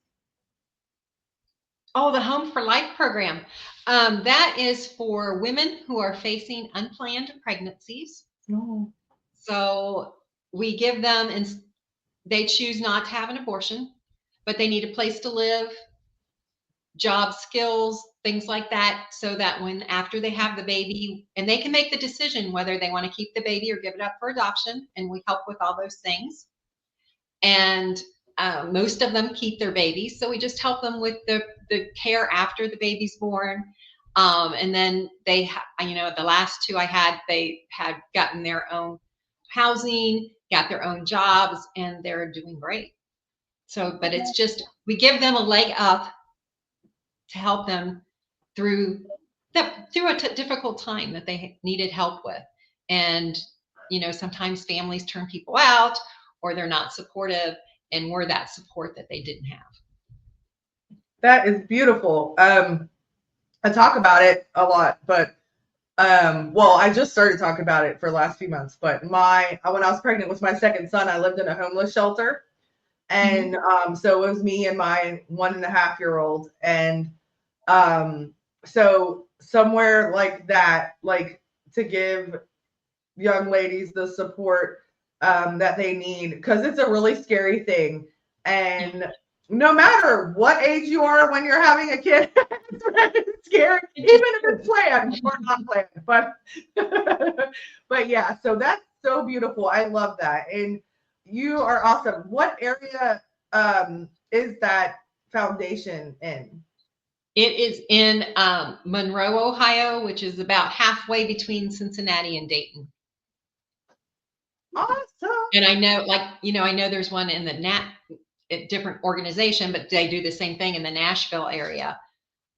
C: Oh, the Home for Life program. That is for women who are facing unplanned pregnancies.
B: No.
C: So we give them, and they choose not to have an abortion, but they need a place to live, job skills, things like that, so that when after they have the baby, and they can make the decision whether they want to keep the baby or give it up for adoption, and we help with all those things. And most of them keep their babies, so we just help them with the care after the baby's born. And then they, the last 2 I had, they had gotten their own housing, got their own jobs, and they're doing great. So, but it's just, we give them a leg up to help them through a difficult time that they needed help with. And, sometimes families turn people out or they're not supportive, and we're that support that they didn't have.
A: That is beautiful. I talk about it a lot, but I just started talking about it for the last few months. But when I was pregnant with my second son, I lived in a homeless shelter, and so it was me and my 1.5-year-old, and so somewhere like that, like to give young ladies the support that they need, because it's a really scary thing, and no matter what age you are when you're having a kid, it's really scary, even if it's planned or not planned. But yeah, so that's so beautiful. I love that, and you are awesome. What area is that foundation in?
C: It is in Monroe, Ohio, which is about halfway between Cincinnati and Dayton.
A: Awesome.
C: And I know, I know there's one in the a different organization, but they do the same thing in the Nashville area.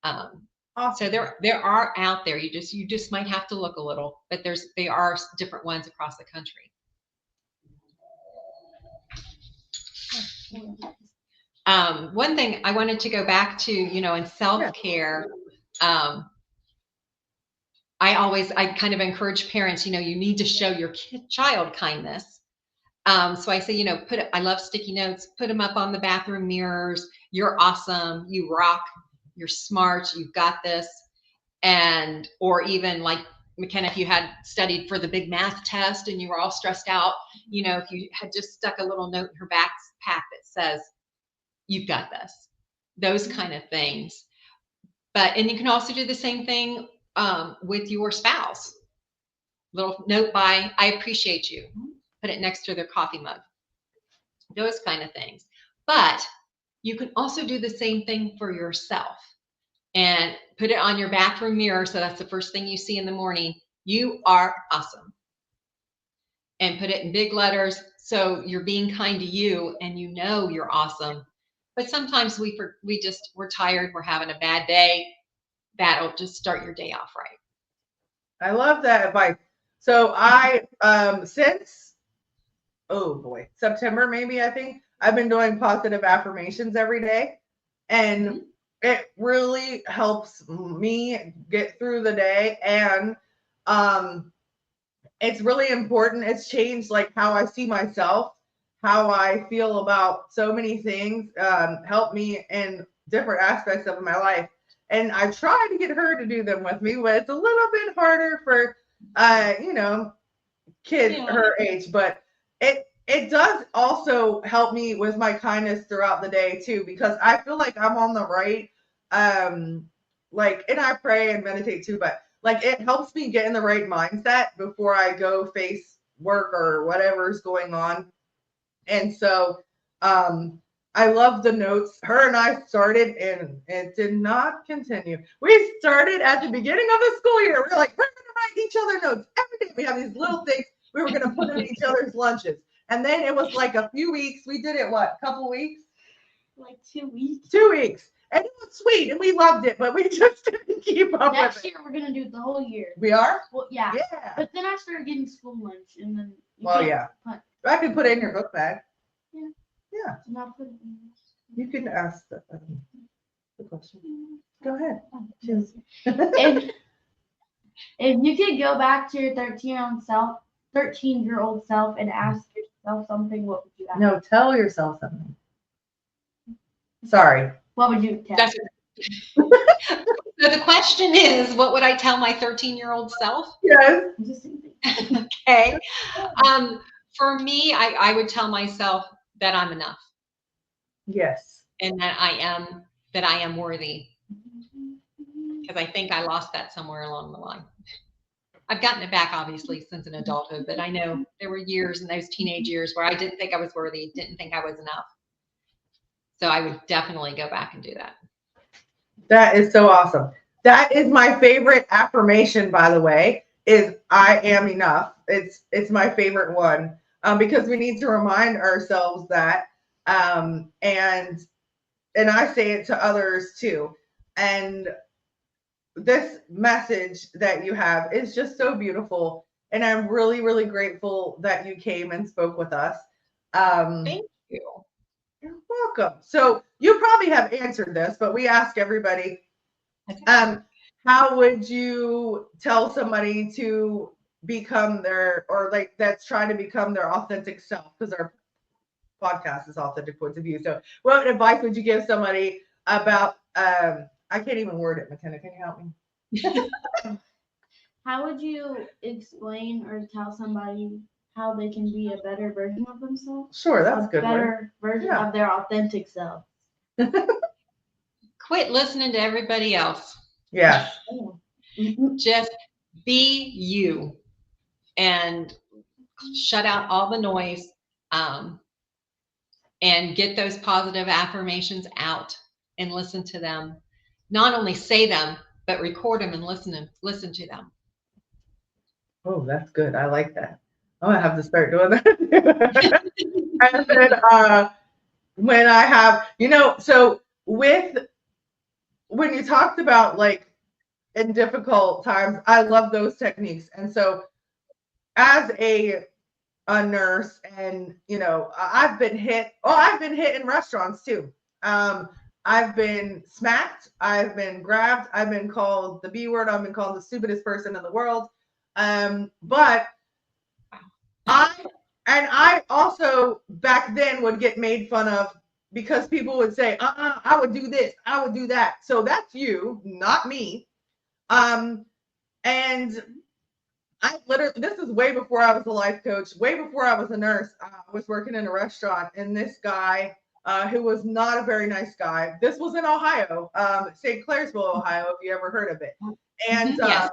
C: Awesome. So there are out there. You just might have to look a little, but there are different ones across the country. One thing I wanted to go back to, in self-care, I kind of encourage parents, you need to show your child kindness. So I say, I love sticky notes, put them up on the bathroom mirrors. You're awesome. You rock. You're smart. You've got this. Or even like McKenna, if you had studied for the big math test and you were all stressed out, if you had just stuck a little note in her backpack that says, you've got this, those kind of things. And you can also do the same thing with your spouse. Little note by, I appreciate you. Put it next to their coffee mug. Those kind of things. But you can also do the same thing for yourself and put it on your bathroom mirror. So that's the first thing you see in the morning. You are awesome. And put it in big letters. So you're being kind to you and you're awesome. But sometimes we're tired. We're having a bad day. that'll just start your day off right.
A: I love that advice. So since, oh boy, September maybe, I think I've been doing positive affirmations every day, and it really helps me get through the day. And it's really important. It's changed like how I see myself, how I feel about so many things, help me in different aspects of my life. And I try to get her to do them with me, but it's a little bit harder for, kids her age. But it does also help me with my kindness throughout the day too, because I feel like I'm on the right, and I pray and meditate too, but like it helps me get in the right mindset before I go face work or whatever's going on. And so I love the notes. Her and I started, and it did not continue. We started at the beginning of the school year. We're like, we're going to write each other notes every day. We have these little things we were going to put in each other's lunches. And then it was like a few weeks. We did it, what, a couple weeks?
B: Like 2 weeks.
A: 2 weeks. And it was sweet, and we loved it, but we just didn't keep up with it.
B: Next year, we're going to do it the whole year.
A: We are?
B: Well, yeah.
A: Yeah.
B: But then I started getting school lunch, and then...
A: Yeah. I can put it in your book bag.
B: Yeah.
A: Yeah.
B: Not put it in.
A: You can ask the question. Go ahead. Cheers.
B: If you could go back to your 13-year-old self and ask yourself something, what would you ask?
A: No, tell yourself something. Sorry.
B: What would you tell?
C: So the question is, what would I tell my 13-year-old self?
A: Yes.
C: Okay. For me, I would tell myself that I'm enough.
A: Yes.
C: And that I am worthy. Because I think I lost that somewhere along the line. I've gotten it back, obviously, since an adulthood, but I know there were years in those teenage years where I didn't think I was worthy, didn't think I was enough. So I would definitely go back and do that.
A: That is so awesome. That is my favorite affirmation, by the way, is I am enough. It's my favorite one, because we need to remind ourselves that, and I say it to others too. And this message that you have is just so beautiful. And I'm really, really grateful that you came and spoke with us.
C: Thank you.
A: You're welcome. So you probably have answered this, but we ask everybody, how would you tell somebody to become that's trying to become their authentic self? Because our podcast is authentic points of view. So what advice would you give somebody about, I can't even word it, McKenna, can you help me?
B: How would you explain or tell somebody how they can be a better version of themselves?
A: Sure, that's a good
B: better version of their authentic self.
C: Quit listening to everybody else.
A: Yeah.
C: Just be you and shut out all the noise, and get those positive affirmations out and listen to them. Not only say them, but record them and listen to them.
A: Oh, that's good. I like that. I'm gonna have to start doing that. And then when I have, so when you talked about like in difficult times, I love those techniques. And so as a nurse, and I've been hit in restaurants too. I've been smacked, I've been grabbed, I've been called the B word, I've been called the stupidest person in the world. But I also back then would get made fun of because people would say, I would do this, I would do that. So that's you, not me. And I literally, this is way before I was a life coach, way before I was a nurse. I was working in a restaurant, and this guy, who was not a very nice guy. This was in Ohio, St. Clairsville, Ohio, if you ever heard of it. And
C: Yes.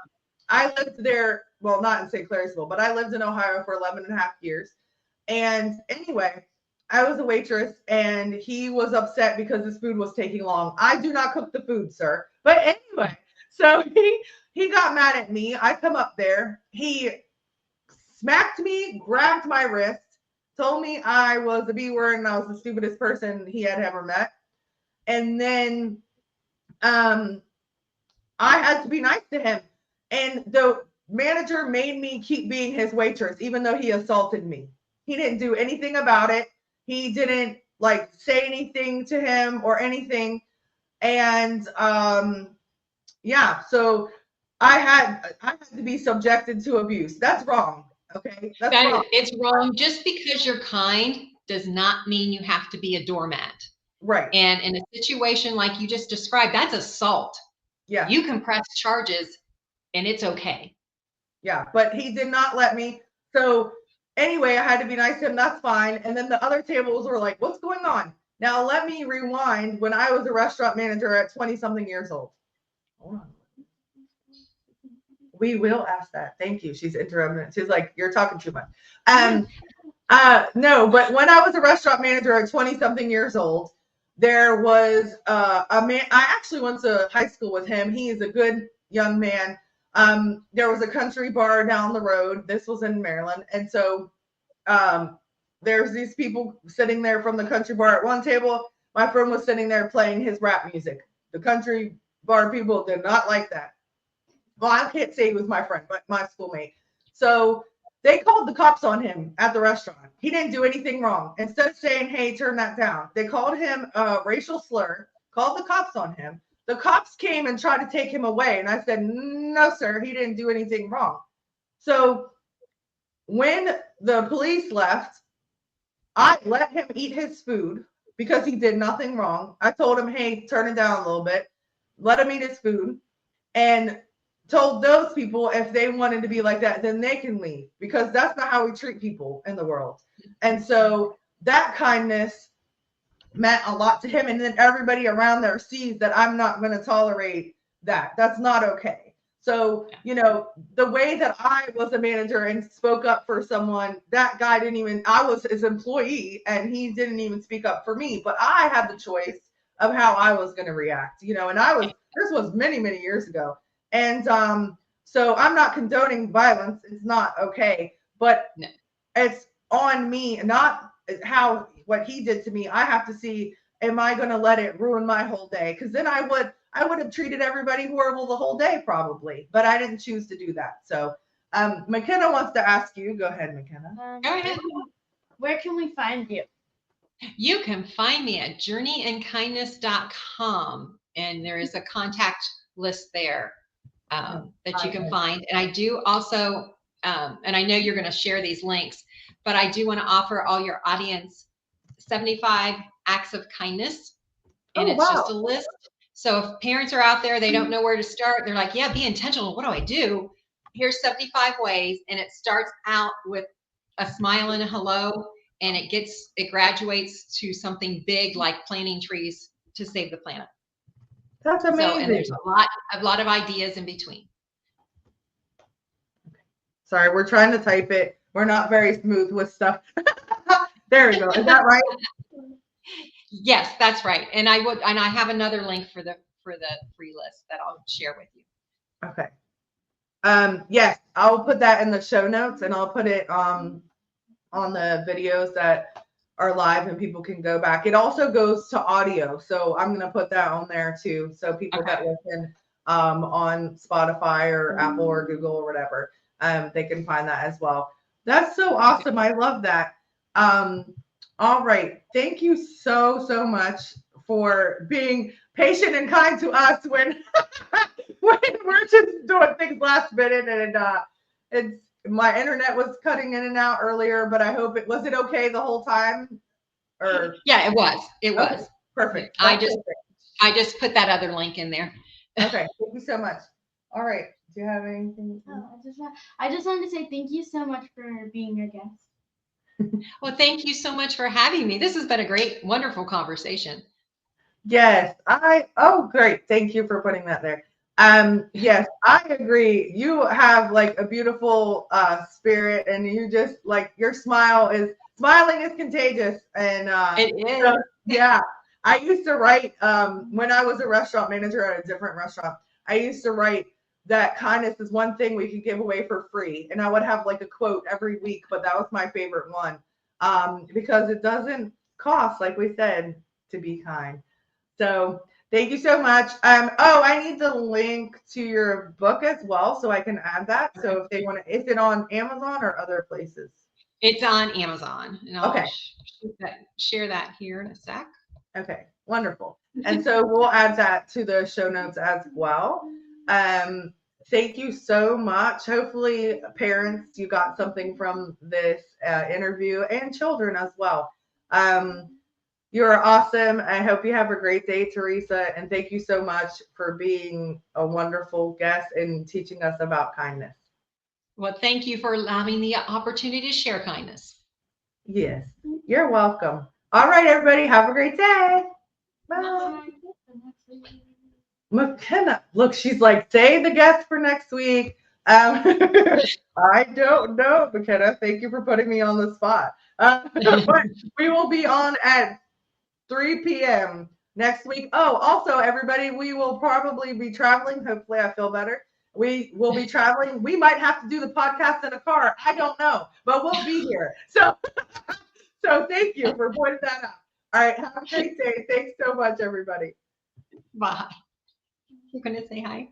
A: I lived there, well, not in St. Clairsville, but I lived in Ohio for 11 and a half years. And anyway, I was a waitress, and he was upset because his food was taking long. I do not cook the food, sir. But anyway, so he got mad at me. I come up there. He smacked me, grabbed my wrist, told me I was a B word and I was the stupidest person he had ever met. And then I had to be nice to him. And the manager made me keep being his waitress, even though he assaulted me. He didn't do anything about it. He didn't like say anything to him or anything. And yeah, so I had to be subjected to abuse. That's wrong. Okay. That's wrong.
C: It's wrong. Just because you're kind does not mean you have to be a doormat.
A: Right.
C: And in a situation like you just described, that's assault.
A: Yeah.
C: You can press charges and it's okay.
A: Yeah, but he did not let me. So anyway, I had to be nice to him. That's fine. And then the other tables were like, what's going on? Now let me rewind when I was a restaurant manager at 20 something years old. Hold on. We will ask that. Thank you. She's interrupting. She's like, you're talking too much. No, but when I was a restaurant manager at 20 something years old, there was a man. I actually went to high school with him. He is a good young man. There was a country bar down the road. This was in Maryland. And so there's these people sitting there from the country bar at one table. My friend was sitting there playing his rap music. The country bar people did not like that. Well, I can't say he was my friend, but my schoolmate. So they called the cops on him at the restaurant. He didn't do anything wrong. Instead of saying, hey, turn that down, they called him a racial slur, called the cops on him. The cops came and tried to take him away. And I said, no, sir, he didn't do anything wrong. So when the police left, I let him eat his food because he did nothing wrong. I told him, hey, turn it down a little bit. Let him eat his food. And told those people if they wanted to be like that, then they can leave, because that's not how we treat people in the world. And so that kindness meant a lot to him. And then everybody around there sees that I'm not going to tolerate that. That's not okay. So, you know, the way that I was a manager and spoke up for someone, that guy didn't even, I was his employee and he didn't even speak up for me, but I had the choice of how I was going to react, you know, and this was many, many years ago. And so I'm not condoning violence. It's not okay, but it's on me, not what he did to me. I have to see, am I going to let it ruin my whole day? Because then I would have treated everybody horrible the whole day probably, but I didn't choose to do that. So McKenna wants to ask you. Go ahead, McKenna.
C: Go ahead.
B: Where can we find you?
C: You can find me at journeyandkindness.com, and there is a contact list there that you can find. And I do also, and I know you're going to share these links, but I do want to offer all your audience 75 acts of kindness. And it's just a list. So if parents are out there, they don't know where to start. They're like, yeah, be intentional. What do I do? Here's 75 ways. And it starts out with a smile and a hello. And it graduates to something big like planting trees to save the planet.
A: That's amazing.
C: So, and there's a lot of ideas in between.
A: Sorry, we're trying to type it. We're not very smooth with stuff. There we go. Is that right?
C: Yes, that's right. And I have another link for the free list that I'll share with you.
A: Okay. Yes, I'll put that in the show notes, and I'll put it on the videos that are live and people can go back. It also goes to audio, so I'm going to put that on there too, so people that listen on Spotify or Apple or Google or whatever, they can find that as well. That's so awesome. I love that. All right. Thank you so much for being patient and kind to us when we're just doing things last minute, and it's my internet was cutting in and out earlier, but I hope was it okay the whole time? Or
C: yeah, it was. It was.
A: Okay, perfect.
C: I just put that other link in there.
A: Okay. Thank you so much. All right. Do you have anything?
B: I just wanted to say thank you so much for being our guest.
C: Well, thank you so much for having me. This has been a great, wonderful conversation.
A: Yes, great. Thank you for putting that there. Yes, I agree. You have like a beautiful spirit, and you just like your smiling is contagious. And
C: it is.
A: So, yeah. I used to write when I was a restaurant manager at a different restaurant. I used to write that kindness is one thing we could give away for free. And I would have like a quote every week, but that was my favorite one because it doesn't cost, like we said, to be kind. So Thank you so much. Oh, I need the link to your book as well, so I can add that. So if they want to, is it on Amazon or other places?
C: It's on Amazon, and I'll
A: Okay.
C: share that here in a sec.
A: Okay, wonderful. And so we'll add that to the show notes as well. Thank you so much. Hopefully, parents, you got something from this interview, and children as well. You're awesome. I hope you have a great day, Teresa. And thank you so much for being a wonderful guest and teaching us about kindness.
C: Well, thank you for allowing the opportunity to share kindness.
A: Yes, you're welcome. All right, everybody, have a great day. Bye. McKenna, look, she's like, say the guest for next week. I don't know, McKenna. Thank you for putting me on the spot. But we will be on at 3 p.m. next week. Oh, also, everybody, we will probably be traveling. Hopefully, I feel better. We will be traveling. We might have to do the podcast in a car. I don't know, but we'll be here. So thank you for pointing that out. All right, have a great day. Thanks so much, everybody.
C: Bye. You're going to say hi?